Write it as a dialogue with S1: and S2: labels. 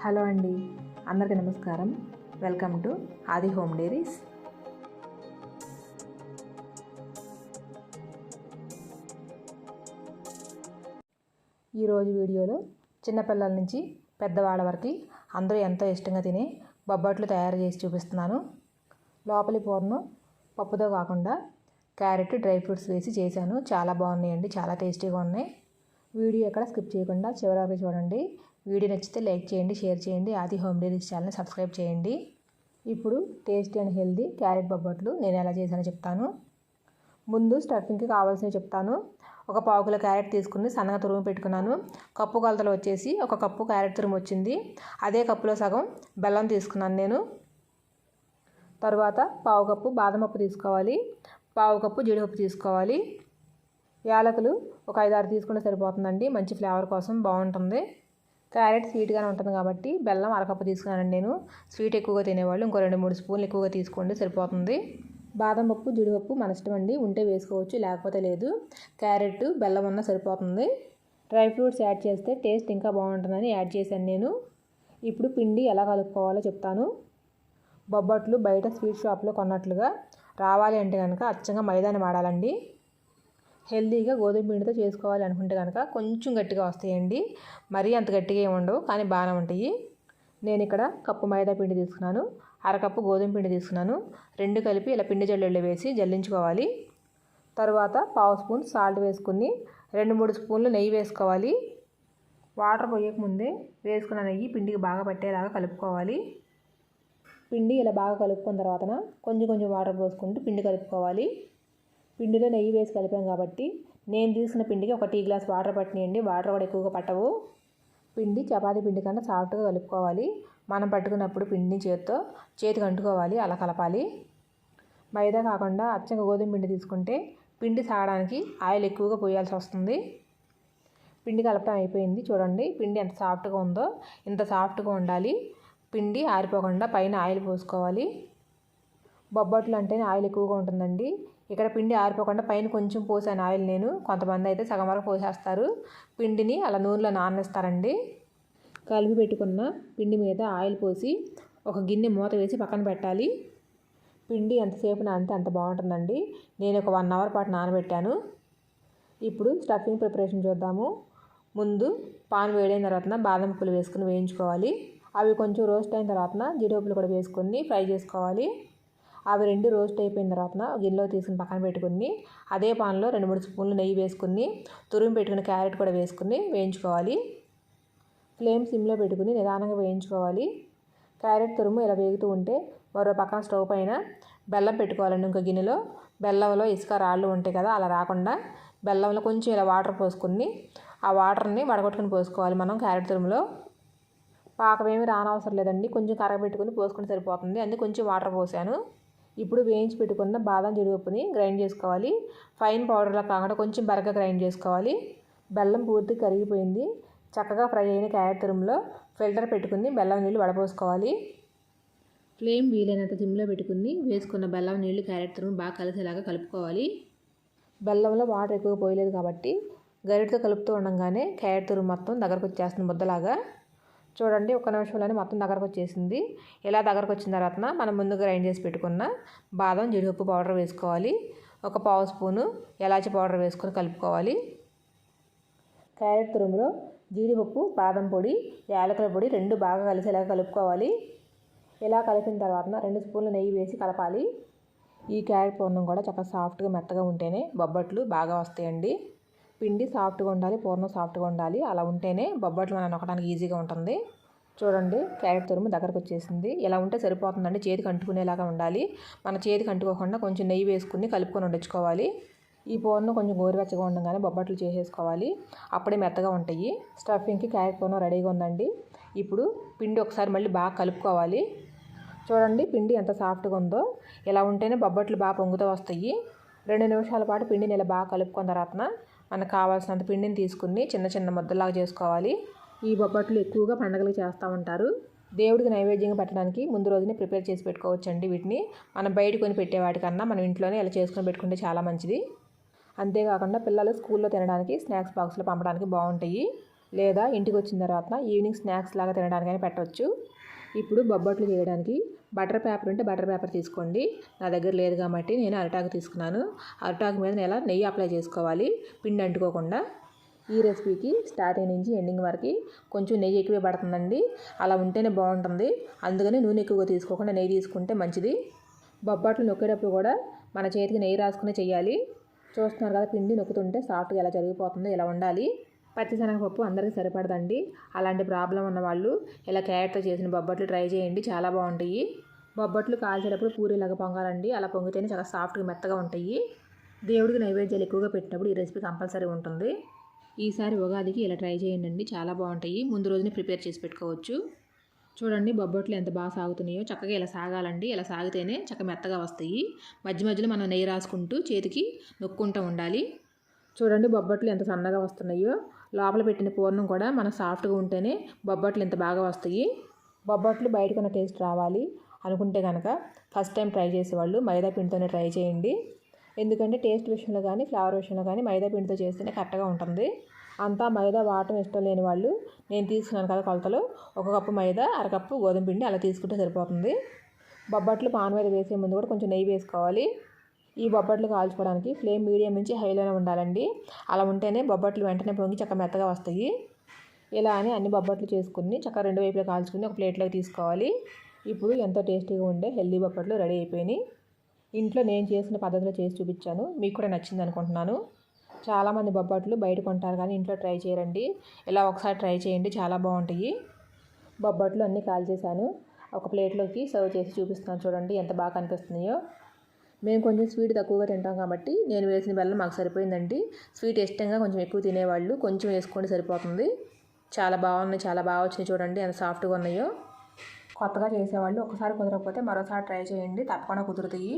S1: Hello అండి, అందరికీ నమస్కారం. వెల్కమ్ టు ఆది హోమ్ డైరీస్. ఈరోజు వీడియోలో చిన్నపిల్లల నుంచి పెద్దవాళ్ళ వరకు అందరూ ఎంతో ఇష్టంగా తినే బొబ్బట్లు తయారు చేసి చూపిస్తున్నాను. లోపలి పూర్ణం పప్పుతో కాకుండా క్యారెట్, డ్రై ఫ్రూట్స్ వేసి చేశాను. చాలా బాగున్నాయండి, చాలా టేస్టీగా ఉన్నాయి. వీడియో ఎక్కడ స్కిప్ చేయకుండా చివరి వరకు చూడండి. వీడియో నచ్చితే లైక్ చేయండి, షేర్ చేయండి. ఆది హోమ్ డైరీస్ ఛానల్ని సబ్స్క్రైబ్ చేయండి. ఇప్పుడు టేస్టీ అండ్ హెల్దీ క్యారెట్ బొబ్బట్లు నేను ఎలా చేశానో చెప్తాను. ముందు స్టఫింగ్కి కావాల్సినవి చెప్తాను. ఒక పావు కిలో క్యారెట్ తీసుకుని సన్నగా తురుము పెట్టుకున్నాను. కప్పు కొలతలు వచ్చేసి ఒక కప్పు క్యారెట్ తురుము వచ్చింది. అదే కప్పులో సగం బెల్లం తీసుకున్నాను నేను. తర్వాత పావు కప్పు బాదం పప్పు తీసుకోవాలి, పావు కప్పు జీడిపప్పు తీసుకోవాలి. యాలకులు ఒక 5-6 తీసుకుంటే సరిపోతుందండి, మంచి ఫ్లేవర్ కోసం బాగుంటుంది. క్యారెట్ స్వీట్గానే ఉంటుంది కాబట్టి బెల్లం అరకప్పు తీసుకున్నానండి నేను. స్వీట్ ఎక్కువగా తినేవాళ్ళు ఇంకో 2-3 స్పూన్లు ఎక్కువగా తీసుకోండి, సరిపోతుంది. బాదం పప్పు, జీడిపప్పు మన ఇష్టం అండి, ఉంటే వేసుకోవచ్చు లేకపోతే లేదు. క్యారెట్, బెల్లం అన్నా సరిపోతుంది. డ్రై ఫ్రూట్స్ యాడ్ చేస్తే టేస్ట్ ఇంకా బాగుంటుందని యాడ్ చేశాను నేను. ఇప్పుడు పిండి ఎలా కలుపుకోవాలో చెప్తాను. బొబ్బట్లు బయట స్వీట్ షాప్లో కొన్నట్లుగా రావాలి అంటే కనుక అచ్చంగా మైదాని వాడాలండి. హెల్తీగా గోధుమ పిండితో చేసుకోవాలి అనుకుంటే కనుక కొంచెం గట్టిగా వస్తాయండి, మరీ అంత గట్టిగా ఏమి ఉండవు, కానీ బాగానే ఉంటాయి. నేను ఇక్కడ కప్పు మైదా పిండి తీసుకున్నాను, అరకప్పు గోధుమ పిండి తీసుకున్నాను. రెండు కలిపి ఇలా పిండి జల్లెళ్ళు వేసి జల్లించుకోవాలి. తర్వాత పావు స్పూన్ సాల్ట్ వేసుకుని 2-3 స్పూన్లు నెయ్యి వేసుకోవాలి. వాటర్ పోయకముందే వేసుకున్న నెయ్యి పిండికి బాగా పట్టేలాగా కలుపుకోవాలి. పిండి ఇలా బాగా కలుపుకున్న తర్వాత కొంచెం కొంచెం వాటర్ పోసుకుంటూ పిండి కలుపుకోవాలి. పిండిలో నెయ్యి వేసి కలిపాం కాబట్టి నేను తీసుకున్న పిండికి ఒక టీ గ్లాస్ వాటర్ పట్టినాయండి. వాటర్ కూడా ఎక్కువగా పట్టవు. పిండి చపాతీ పిండి కన్నా సాఫ్ట్గా కలుపుకోవాలి. మనం పట్టుకున్నప్పుడు పిండిని చేతికి అంటుకోవాలి, అలా కలపాలి. మైదా కాకుండా అచ్చంగా గోధుమ పిండి తీసుకుంటే పిండి సాగడానికి ఆయిల్ ఎక్కువగా పోయాల్సి వస్తుంది. పిండి కలపడం అయిపోయింది. చూడండి పిండి ఎంత సాఫ్ట్గా ఉందో, ఇంత సాఫ్ట్గా ఉండాలి. పిండి ఆరిపోకుండా పైన ఆయిల్ పోసుకోవాలి. బొబ్బట్లు అంటేనే ఆయిల్ ఎక్కువగా ఉంటుందండి. ఇక్కడ పిండి ఆరిపోకుండా పైన కొంచెం పోసాను ఆయిల్ నేను. కొంతమంది అయితే సగం వరకు పోసేస్తారు. పిండిని అలా నూనెలో నాననిస్తారండి. కలిపి పెట్టుకున్న పిండి మీద ఆయిల్ పోసి ఒక గిన్నె మూత వేసి పక్కన పెట్టాలి. పిండి ఎంతసేపు నానితే అంత బాగుంటుందండి. నేను ఒక 1 అవర్ పాటు నానబెట్టాను. ఇప్పుడు స్టఫింగ్ ప్రిపరేషన్ చూద్దాము. ముందు పాన్ వేడైన తర్వాత బాదం పప్పులు వేసుకుని వేయించుకోవాలి. అవి కొంచెం రోస్ట్ అయిన తర్వాత జీడిపప్పులు కూడా వేసుకొని ఫ్రై చేసుకోవాలి. అవి 2 రోస్ట్ అయిపోయిన తర్వాత గిన్నెలో తీసుకుని పక్కన పెట్టుకుని అదే పాన్లో 2-3 స్పూన్లు నెయ్యి వేసుకుని తురుము పెట్టుకుని క్యారెట్ కూడా వేసుకుని వేయించుకోవాలి. ఫ్లేమ్ సిమ్లో పెట్టుకుని నిదానంగా వేయించుకోవాలి. క్యారెట్ తురుము ఇలా వేగుతూ ఉంటే మరో పక్కన స్టవ్ పైన బెల్లం పెట్టుకోవాలండి. ఇంకో గిన్నెలో బెల్లంలో ఇసుక రాళ్ళు ఉంటాయి కదా, అలా రాకుండా బెల్లంలో కొంచెం ఇలా వాటర్ పోసుకుని ఆ వాటర్ని వడగొట్టుకుని పోసుకోవాలి మనం క్యారెట్ తురుములో. పాకం ఏమి రానవసరం లేదండి, కొంచెం కరగబెట్టుకుని పోసుకుంటే సరిపోతుంది. అందుకే కొంచెం వాటర్ పోసాను. ఇప్పుడు వేయించి పెట్టుకున్న బాదం జీడిపప్పుని గ్రైండ్ చేసుకోవాలి. ఫైన్ పౌడర్లా కాకుండా కొంచెం బరగ్గా గ్రైండ్ చేసుకోవాలి. బెల్లం పూర్తిగా కరిగిపోయింది. చక్కగా ఫ్రై అయిన క్యారెట్ తురుములో ఫిల్టర్ పెట్టుకుని బెల్లం నీళ్ళు వడపోసుకోవాలి. ఫ్లేమ్ వీలైనంత సిమ్లో పెట్టుకుని వేసుకున్న బెల్లం నీళ్ళు క్యారెట్ తురుము బాగా కలిసేలాగా కలుపుకోవాలి. బెల్లంలో వాటర్ ఎక్కువ పోయలేదు కాబట్టి గరిటతో కలుపుతూ ఉండగానే క్యారెట్ తురుము మొత్తం దగ్గరకు వచ్చేస్తుంది ముద్దలాగా. చూడండి, 1 నిమిషంలోనే మొత్తం దగ్గరకు వచ్చేసింది. ఇలా దగ్గరకు వచ్చిన తర్వాత మనం ముందుగా గ్రైండ్ చేసి పెట్టుకున్న బాదం జీడిపప్పు పౌడర్ వేసుకోవాలి. ఒక పావు స్పూను ఎలాచి పౌడర్ వేసుకొని కలుపుకోవాలి. క్యారెట్ తురుములో జీడిపప్పు, బాదం పొడి, యాలకుల పొడి 2 బాగా కలిసేలాగా కలుపుకోవాలి. ఇలా కలిపిన తర్వాత 2 స్పూన్ల నెయ్యి వేసి కలపాలి. ఈ క్యారెట్ పూర్ణం కూడా చక్కగా సాఫ్ట్గా మెత్తగా ఉంటేనే బొబ్బట్లు బాగా వస్తాయండి. పిండి సాఫ్ట్గా ఉండాలి, పూర్ణం సాఫ్ట్గా ఉండాలి. అలా ఉంటేనే బొబ్బట్లు మనం నొక్కడానికి ఈజీగా ఉంటుంది. చూడండి, క్యారెట్ తురుము దగ్గరకు వచ్చేసింది. ఇలా ఉంటే సరిపోతుందండి, చేతికి అంటుకునేలాగా ఉండాలి. మన చేతికి అంటుకోకుండా కొంచెం నెయ్యి వేసుకుని కలుపుకొని వండించుకోవాలి. ఈ పూర్ణం కొంచెం గోరువెచ్చగా ఉండగానే బొబ్బట్లు చేసేసుకోవాలి, అప్పుడే మెత్తగా ఉంటాయి. స్టఫింగ్కి క్యారెట్ పూర్ణం రెడీగా ఉందండి. ఇప్పుడు పిండి ఒకసారి మళ్ళీ బాగా కలుపుకోవాలి. చూడండి పిండి ఎంత సాఫ్ట్గా ఉందో. ఇలా ఉంటేనే బొబ్బట్లు బాగా పొంగుతూ వస్తాయి. 2 నిమిషాల పాటు పిండిని ఇలా బాగా కలుపుకున్న తర్వాత మనకు కావాల్సినంత పిండిని తీసుకుని చిన్న చిన్న ముద్దలాగా చేసుకోవాలి. ఈ బొబ్బట్లు ఎక్కువగా పండుగలకు చేస్తూ ఉంటారు. దేవుడికి నైవేద్యంగా పెట్టడానికి ముందు రోజునే ప్రిపేర్ చేసి పెట్టుకోవచ్చండి. వీటిని మనం బయట కొని పెట్టేవాటికన్నా మనం ఇంట్లోనే ఇలా చేసుకుని పెట్టుకుంటే చాలా మంచిది. అంతేకాకుండా పిల్లలు స్కూల్లో తినడానికి స్నాక్స్ బాక్స్లో పంపడానికి బాగుంటాయి. లేదా ఇంటికి వచ్చిన తర్వాత ఈవినింగ్ స్నాక్స్ లాగా తినడానికైనా పెట్టవచ్చు. ఇప్పుడు బొబ్బట్లు చేయడానికి బటర్ పేపర్ ఉంటే బటర్ పేపర్ తీసుకోండి. నా దగ్గర లేదు కాబట్టి నేను అరిటాకు తీసుకున్నాను. అరిటాకు మీద ఇలా నెయ్యి అప్లై చేసుకోవాలి, పిండి అంటుకోకుండా. ఈ రెసిపీకి స్టార్టింగ్ నుంచి ఎండింగ్ వరకు కొంచెం నెయ్యి ఎక్కువే పడుతుందండి. అలా ఉంటేనే బాగుంటుంది. అందుకని నూనె ఎక్కువగా తీసుకోకుండా నెయ్యి తీసుకుంటే మంచిది. బొబ్బట్లు నొక్కేటప్పుడు కూడా మన చేతికి నెయ్యి రాసుకునే చేయాలి. చూస్తున్నారు కదా, పిండి నొక్కుతుంటే సాఫ్ట్గా ఎలా జరిగిపోతుందో ఇలా ఉండాలి. పచ్చిశనగపప్పు అందరికీ సరిపడదండి. అలాంటి ప్రాబ్లం ఉన్న వాళ్ళు ఇలా క్యారెట్తో చేసిన బొబ్బట్లు ట్రై చేయండి, చాలా బాగుంటాయి. బొబ్బట్లు కాల్చేటప్పుడు పూరీలాగా పొంగాలండి. అలా పొంగితేనే చాలా సాఫ్ట్గా మెత్తగా ఉంటాయి. దేవుడికి నైవేద్యాలు ఎక్కువగా పెట్టినప్పుడు ఈ రెసిపీ కంపల్సరీ ఉంటుంది. ఈసారి ఉగాదికి ఇలా ట్రై చేయండి, చాలా బాగుంటాయి. ముందు రోజునే ప్రిపేర్ చేసి పెట్టుకోవచ్చు. చూడండి బొబ్బట్లు ఎంత బాగా సాగుతున్నాయో. చక్కగా ఇలా సాగాలండి. ఇలా సాగితేనే చక్కగా మెత్తగా వస్తాయి. మధ్య మధ్యలో మనం నెయ్యి రాసుకుంటూ చేతికి నొక్కుంటూ ఉండాలి. చూడండి బొబ్బట్లు ఎంత సన్నగా వస్తున్నాయో. లోపల పెట్టిన పూర్ణం కూడా మన సాఫ్ట్గా ఉంటేనే బొబ్బట్లు ఎంత బాగా వస్తాయి. బొబ్బట్లు బయటకున్న టేస్ట్ రావాలి అనుకుంటే కనుక ఫస్ట్ టైం ట్రై చేసేవాళ్ళు మైదా పిండితోనే ట్రై చేయండి. ఎందుకంటే టేస్ట్ విషయంలో కానీ ఫ్లేవర్ విషయంలో కానీ మైదా పిండితో చేస్తేనే కరెక్ట్గా ఉంటుంది. అంతా మైదా వాడటం ఇష్టం లేని వాళ్ళు నేను తీసుకున్నాను కదా కొలతలు, 1 కప్పు మైదా, 1/2 కప్పు గోధుమ పిండి అలా తీసుకుంటే సరిపోతుంది. బొబ్బట్లు పాన్ మీద వేసే ముందు కూడా కొంచెం నెయ్యి వేసుకోవాలి. ఈ బొబ్బట్లు కాల్చుకోవడానికి ఫ్లేమ్ మీడియం నుంచి హైలోనే ఉండాలండి. అలా ఉంటేనే బొబ్బట్లు వెంటనే పొంగి చక్కగా మెత్తగా వస్తాయి. ఇలా అని అన్ని బొబ్బట్లు చేసుకుని చక్కగా 2 వైపులా కాల్చుకుని ఒక ప్లేట్లోకి తీసుకోవాలి. ఇప్పుడు ఎంతో టేస్టీగా ఉండే హెల్దీ బొబ్బట్లు రెడీ అయిపోయినాయి. ఇంట్లో నేను చేసిన పద్ధతిలో చేసి చూపించాను, మీకు కూడా నచ్చింది అనుకుంటున్నాను. చాలామంది బొబ్బట్లు బయట కొంటారు కానీ ఇంట్లో ట్రై చేయరండి. ఇలా ఒకసారి ట్రై చేయండి, చాలా బాగుంటాయి. బొబ్బట్లు అన్నీ కాల్చేసాను. ఒక ప్లేట్లోకి సర్వ్ చేసి చూపిస్తున్నాను. చూడండి ఎంత బాగా కనిపిస్తున్నాయో. మేము కొంచెం స్వీట్ తక్కువగా తింటాం కాబట్టి నేను వేసిన బెల్లం మాకు సరిపోయిందండి. స్వీట్ ఇష్టంగా కొంచెం ఎక్కువ తినేవాళ్ళు కొంచెం వేసుకోండి, సరిపోతుంది. చాలా బాగున్నాయి, చాలా బాగా వచ్చినాయి. చూడండి ఎంత సాఫ్ట్గా ఉన్నాయో. కొత్తగా చేసేవాళ్ళు ఒకసారి కుదరకపోతే మరోసారి ట్రై చేయండి, తప్పకుండా కుదురుతాయి.